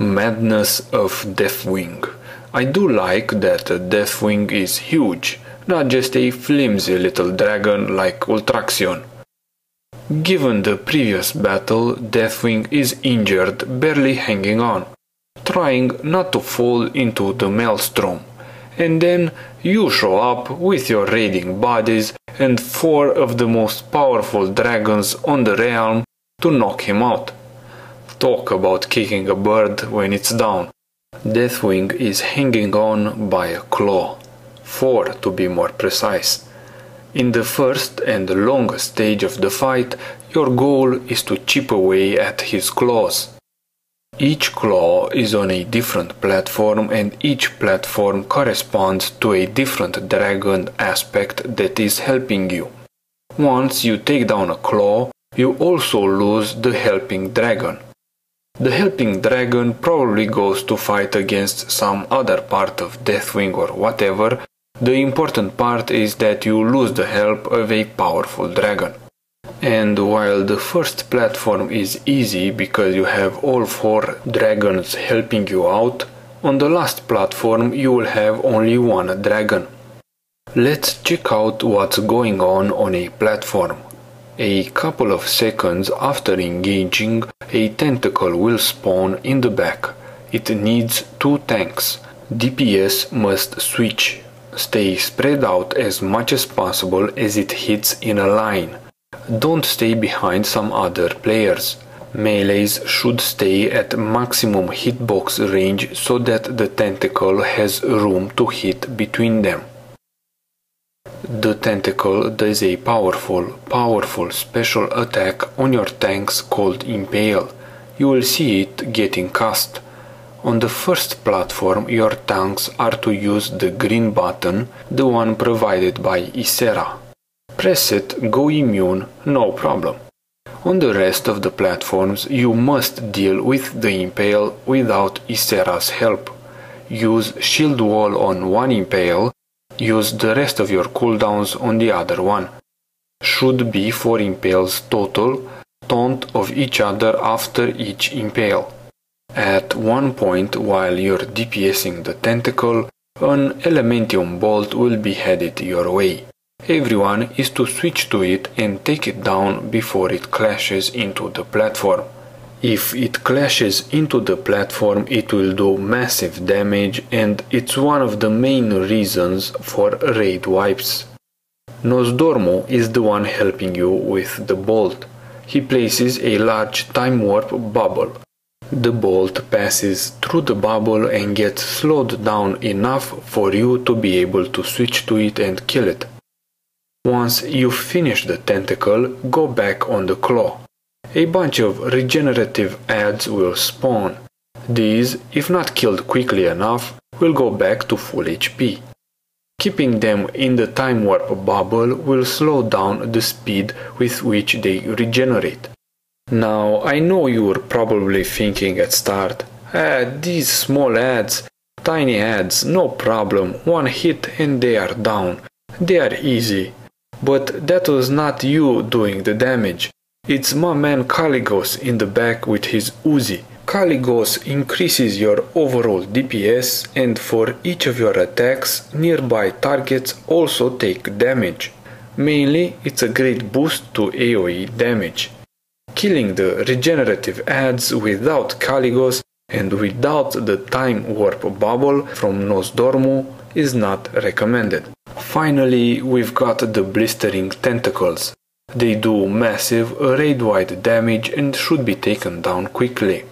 Madness of Deathwing. I do like that Deathwing is huge, not just a flimsy little dragon like Ultraxion. Given the previous battle, Deathwing is injured, barely hanging on, trying not to fall into the maelstrom. And then you show up with your raiding bodies and 4 of the most powerful dragons on the realm to knock him out. Talk about kicking a bird when it's down. Deathwing is hanging on by a claw. 4 to be more precise. In the first and longest stage of the fight, your goal is to chip away at his claws. Each claw is on a different platform and each platform corresponds to a different dragon aspect that is helping you. Once you take down a claw, you also lose the helping dragon. The helping dragon probably goes to fight against some other part of Deathwing or whatever. The important part is that you lose the help of a powerful dragon. And while the first platform is easy because you have all 4 dragons helping you out, on the last platform you will have only 1 dragon. Let's check out what's going on a platform. A couple of seconds after engaging, a tentacle will spawn in the back. It needs 2 tanks. DPS must switch. Stay spread out as much as possible as it hits in a line. Don't stay behind some other players. Melees should stay at maximum hitbox range so that the tentacle has room to hit between them. The tentacle does a powerful special attack on your tanks called Impale. You will see it getting cast. On the first platform, your tanks are to use the green button, the one provided by Ysera. Press it, go immune, no problem. On the rest of the platforms, you must deal with the Impale without Ysera's help. Use Shield Wall on one Impale. Use the rest of your cooldowns on the other one. Should be 4 impales total, taunt of each other after each impale. At one point while you're DPSing the tentacle, an Elementium bolt will be headed your way. Everyone is to switch to it and take it down before it clashes into the platform. If it clashes into the platform, it will do massive damage and it's one of the main reasons for raid wipes. Nosdormu is the one helping you with the bolt. He places a large time warp bubble. The bolt passes through the bubble and gets slowed down enough for you to be able to switch to it and kill it. Once you finish the tentacle, go back on the claw. A bunch of regenerative adds will spawn. These, if not killed quickly enough, will go back to full HP. Keeping them in the time warp bubble will slow down the speed with which they regenerate. Now, I know you were probably thinking at start, these small adds, tiny adds, no problem, 1 hit and they are down. They are easy. But that was not you doing the damage. It's my man Caligos in the back with his Uzi. Caligos increases your overall DPS and for each of your attacks, nearby targets also take damage. Mainly, it's a great boost to AoE damage. Killing the regenerative adds without Caligos and without the time warp bubble from Nosdormu is not recommended. Finally, we've got the blistering tentacles. They do massive raid-wide damage and should be taken down quickly.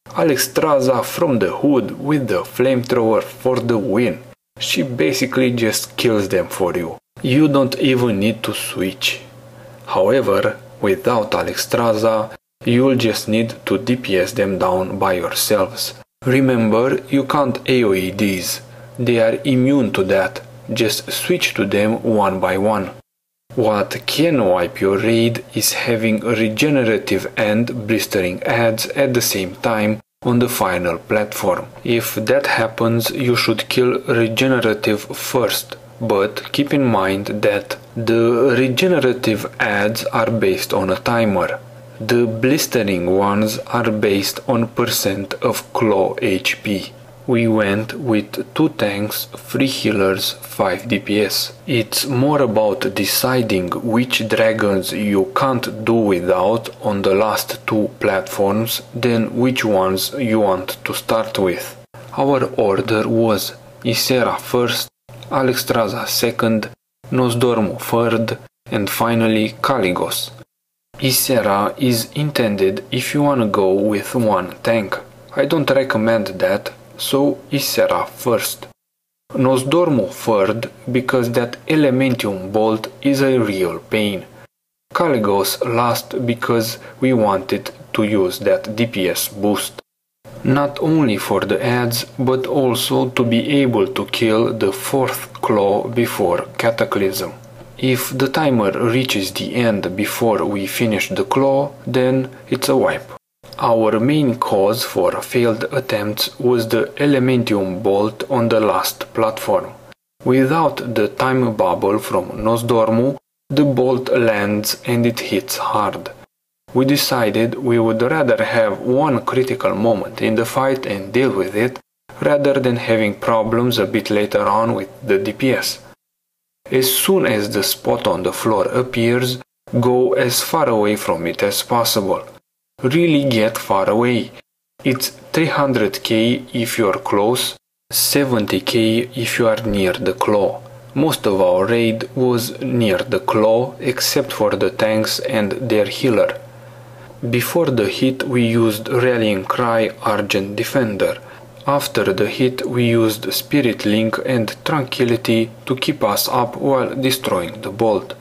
Alexstrasza from the hood with the flamethrower for the win. She basically just kills them for you. You don't even need to switch. However, without Alexstrasza, you'll just need to DPS them down by yourselves. Remember, you can't AoE these. They are immune to that. Just switch to them one by one. What can wipe your raid is having regenerative and blistering adds at the same time on the final platform. If that happens, you should kill regenerative first, but keep in mind that the regenerative adds are based on a timer. The blistering ones are based on percent of claw HP. We went with 2 tanks, 3 healers, 5 DPS. It's more about deciding which dragons you can't do without on the last 2 platforms than which ones you want to start with. Our order was Ysera first, Alexstrasza second, Nosdormu third, and finally Caligos. Ysera is intended if you wanna go with 1 tank. I don't recommend that, so Ysera first. Nosdormu third because that Elementium bolt is a real pain. Caligos last because we wanted to use that DPS boost. Not only for the ads, but also to be able to kill the 4th claw before Cataclysm. If the timer reaches the end before we finish the claw, then it's a wipe. Our main cause for failed attempts was the Elementium bolt on the last platform. Without the time bubble from Nosdormu, the bolt lands and it hits hard. We decided we would rather have 1 critical moment in the fight and deal with it, rather than having problems a bit later on with the DPS. As soon as the spot on the floor appears, go as far away from it as possible. Really get far away. It's 300k if you're close, 70k if you are near the claw. Most of our raid was near the claw except for the tanks and their healer. Before the hit we used Rallying Cry Argent Defender. After the hit we used Spirit Link and Tranquility to keep us up while destroying the bolt.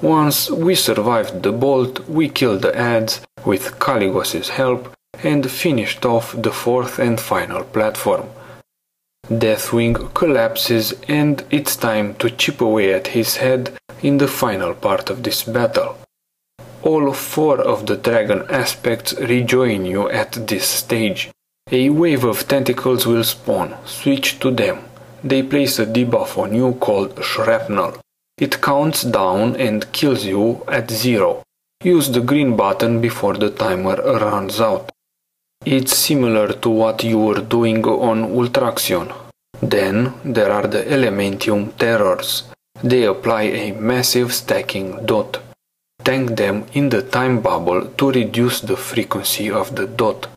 Once we survived the bolt, we killed the ads with Caligos' help and finished off the 4th and final platform. Deathwing collapses and it's time to chip away at his head in the final part of this battle. All 4 of the dragon aspects rejoin you at this stage. A wave of tentacles will spawn, switch to them. They place a debuff on you called Shrapnel. It counts down and kills you at 0. Use the green button before the timer runs out. It's similar to what you were doing on Ultraxion. Then there are the Elementium Terrors. They apply a massive stacking dot. Tank them in the time bubble to reduce the frequency of the dot.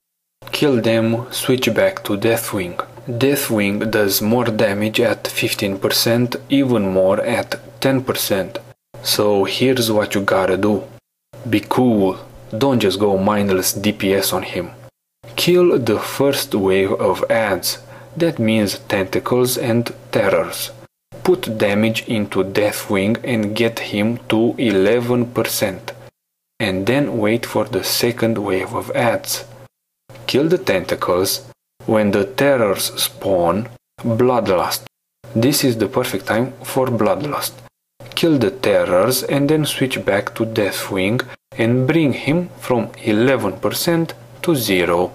Kill them, switch back to Deathwing. Deathwing does more damage at 15%, even more at 10%. So here's what you gotta do. Be cool, don't just go mindless DPS on him. Kill the first wave of ads, that means tentacles and terrors. Put damage into Deathwing and get him to 11%. And then wait for the second wave of ads. Kill the tentacles. When the terrors spawn, Bloodlust. This is the perfect time for Bloodlust. Kill the terrors and then switch back to Deathwing and bring him from 11% to 0.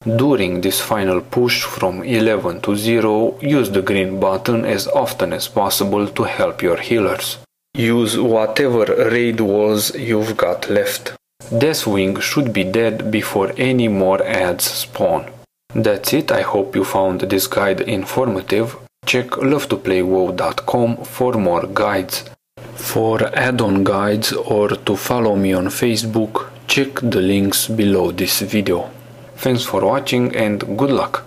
During this final push from 11 to 0, use the green button as often as possible to help your healers. Use whatever raid walls you've got left. Deathwing should be dead before any more ads spawn. That's it, I hope you found this guide informative. Check lovetoplay.wow.com for more guides. For add-on guides or to follow me on Facebook, check the links below this video. Thanks for watching and good luck!